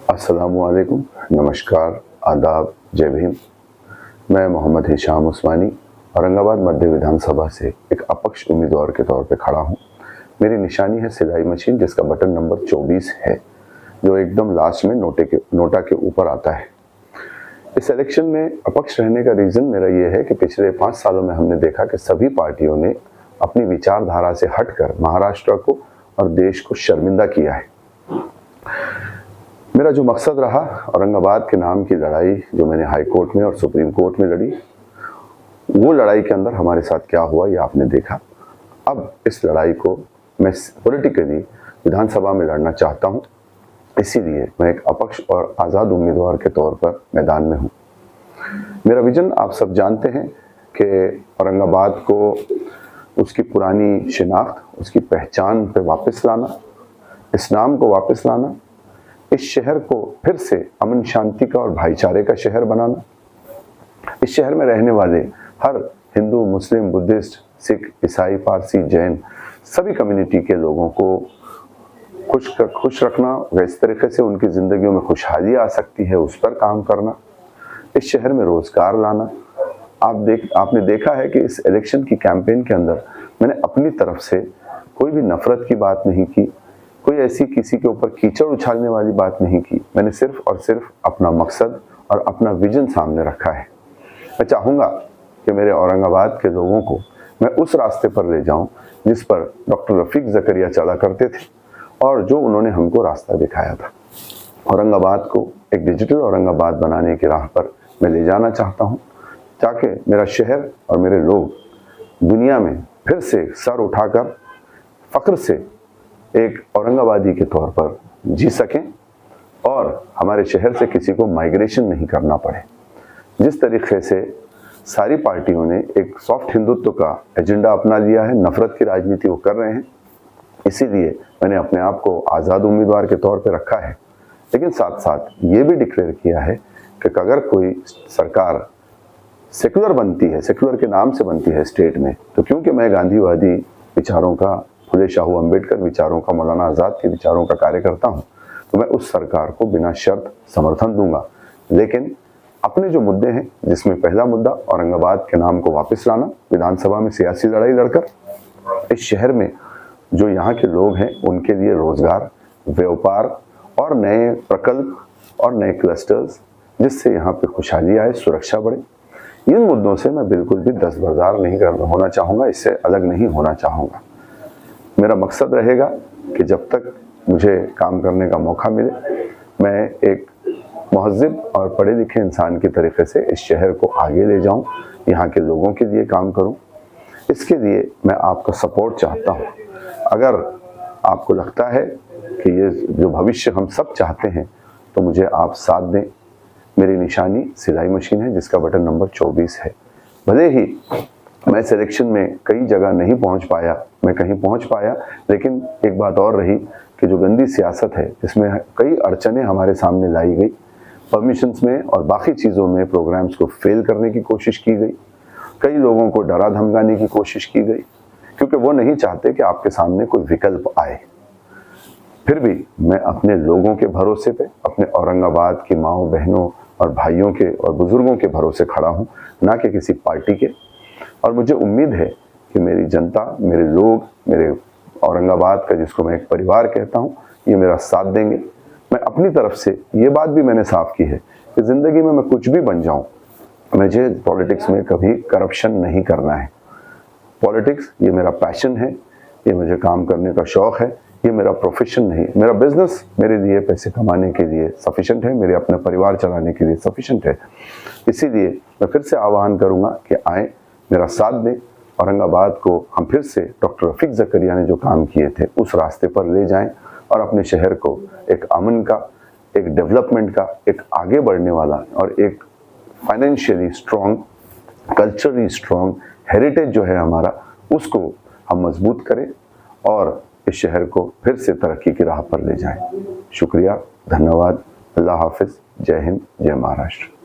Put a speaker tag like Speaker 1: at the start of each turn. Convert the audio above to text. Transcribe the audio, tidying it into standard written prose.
Speaker 1: अस्सलामुअलैकुम, नमस्कार, आदाब, जय भीम। मैं मोहम्मद हिशाम उस्मानी औरंगाबाद मध्य विधानसभा से एक अपक्ष उम्मीदवार के तौर पे खड़ा हूँ। मेरी निशानी है सिलाई मशीन, जिसका बटन नंबर 24 है, जो एकदम लास्ट में नोटा के ऊपर आता है। इस इलेक्शन में अपक्ष रहने का रीज़न मेरा ये है कि पिछले 5 सालों में हमने देखा कि सभी पार्टियों ने अपनी विचारधारा से हटकर महाराष्ट्र को और देश को शर्मिंदा किया है। मेरा जो मकसद रहा, औरंगाबाद के नाम की लड़ाई जो मैंने हाई कोर्ट में और सुप्रीम कोर्ट में लड़ी, वो लड़ाई के अंदर हमारे साथ क्या हुआ ये आपने देखा। अब इस लड़ाई को मैं पॉलिटिकली विधानसभा में लड़ना चाहता हूँ, इसीलिए मैं एक अपक्ष और आज़ाद उम्मीदवार के तौर पर मैदान में हूँ। मेरा विजन आप सब जानते हैं कि औरंगाबाद को उसकी पुरानी शिनाख्त, उसकी पहचान पे वापस लाना, इस नाम को वापस लाना, इस शहर को फिर से अमन शांति का और भाईचारे का शहर बनाना, इस शहर में रहने वाले हर हिंदू, मुस्लिम, बुद्धिस्ट, सिख, ईसाई, पारसी, जैन सभी कम्युनिटी के लोगों को खुश रखना, इस तरीके से उनकी ज़िंदगियों में खुशहाली आ सकती है उस पर काम करना, इस शहर में रोज़गार लाना। आपने देखा है कि इस इलेक्शन की कैंपेन के अंदर मैंने अपनी तरफ से कोई भी नफरत की बात नहीं की, कोई ऐसी किसी के ऊपर कीचड़ उछालने वाली बात नहीं की। मैंने सिर्फ और सिर्फ अपना मकसद और अपना विजन सामने रखा है। मैं चाहूँगा कि मेरे औरंगाबाद के लोगों को मैं उस रास्ते पर ले जाऊँ जिस पर डॉक्टर रफ़ीक ज़करिया चला करते थे और जो उन्होंने हमको रास्ता दिखाया था। औरंगाबाद को एक डिजिटल औरंगाबाद बनाने की राह पर मैं ले जाना चाहता हूँ, ताकि मेरा शहर और मेरे लोग दुनिया में फिर से सर उठाकर फ़ख्र से एक औरंगाबादी के तौर पर जी सकें और हमारे शहर से किसी को माइग्रेशन नहीं करना पड़े। जिस तरीके से सारी पार्टियों ने एक सॉफ्ट हिंदुत्व का एजेंडा अपना लिया है, नफरत की राजनीति वो कर रहे हैं, इसीलिए मैंने अपने आप को आज़ाद उम्मीदवार के तौर पर रखा है। लेकिन साथ साथ ये भी डिक्लेयर किया है कि अगर कोई सरकार सेकुलर बनती है, सेकुलर के नाम से बनती है स्टेट में, तो क्योंकि मैं गांधीवादी विचारों का, फुले शाहू अम्बेडकर विचारों का, मौलाना आज़ाद के विचारों का कार्यकर्ता हूँ, तो मैं उस सरकार को बिना शर्त समर्थन दूंगा। लेकिन अपने जो मुद्दे हैं, जिसमें पहला मुद्दा औरंगाबाद के नाम को वापस लाना, विधानसभा में सियासी लड़ाई लड़कर इस शहर में जो यहाँ के लोग हैं उनके लिए रोजगार, व्यापार और नए प्रकल्प और नए क्लस्टर्स, जिससे यहाँ पे खुशहाली आए, सुरक्षा बढ़े, इन मुद्दों से मैं बिल्कुल भी दस्तबरदार नहीं होना चाहूँगा, इससे अलग नहीं होना चाहूँगा। मेरा मकसद रहेगा कि जब तक मुझे काम करने का मौका मिले, मैं एक महज़िब और पढ़े लिखे इंसान की तरीके से इस शहर को आगे ले जाऊं, यहाँ के लोगों के लिए काम करूं। इसके लिए मैं आपका सपोर्ट चाहता हूं। अगर आपको लगता है कि ये जो भविष्य हम सब चाहते हैं, तो मुझे आप साथ दें। मेरी निशानी सिलाई मशीन है, जिसका बटन नंबर 24 है। भले ही मैं सिलेक्शन में कई जगह नहीं पहुंच पाया, मैं कहीं पहुंच पाया, लेकिन एक बात और रही कि जो गंदी सियासत है, इसमें कई अड़चनें हमारे सामने लाई गई। परमिशंस में और बाकी चीज़ों में प्रोग्राम्स को फेल करने की कोशिश की गई, कई लोगों को डरा धमकाने की कोशिश की गई, क्योंकि वो नहीं चाहते कि आपके सामने कोई विकल्प आए। फिर भी मैं अपने लोगों के भरोसे पे, अपने औरंगाबाद की माँओं, बहनों और भाइयों के और बुजुर्गों के भरोसे खड़ा हूँ, ना कि किसी पार्टी के। और मुझे उम्मीद है कि मेरी जनता, मेरे लोग, मेरे औरंगाबाद का, जिसको मैं एक परिवार कहता हूँ, ये मेरा साथ देंगे। मैं अपनी तरफ से ये बात भी मैंने साफ की है कि ज़िंदगी में मैं कुछ भी बन जाऊँ, मुझे पॉलिटिक्स में कभी करप्शन नहीं करना है। पॉलिटिक्स ये मेरा पैशन है, ये मुझे काम करने का शौक़ है, ये मेरा प्रोफेशन नहीं। मेरा बिजनेस मेरे लिए पैसे कमाने के लिए सफिशेंट है, मेरे अपने परिवार चलाने के लिए सफिशेंट है। इसीलिए मैं फिर से आह्वान करूँगा कि आएँ, मेरा साथ दें, औरंगाबाद को हम फिर से डॉक्टर रफ़ीक ज़करिया ने जो काम किए थे उस रास्ते पर ले जाएं और अपने शहर को एक अमन का, एक डेवलपमेंट का, एक आगे बढ़ने वाला और एक financially strong, culturally strong heritage जो है हमारा, उसको हम मजबूत करें और इस शहर को फिर से तरक्की की राह पर ले जाएं। शुक्रिया, धन्यवाद, अल्लाह हाफिज़, जय हिंद, जय महाराष्ट्र।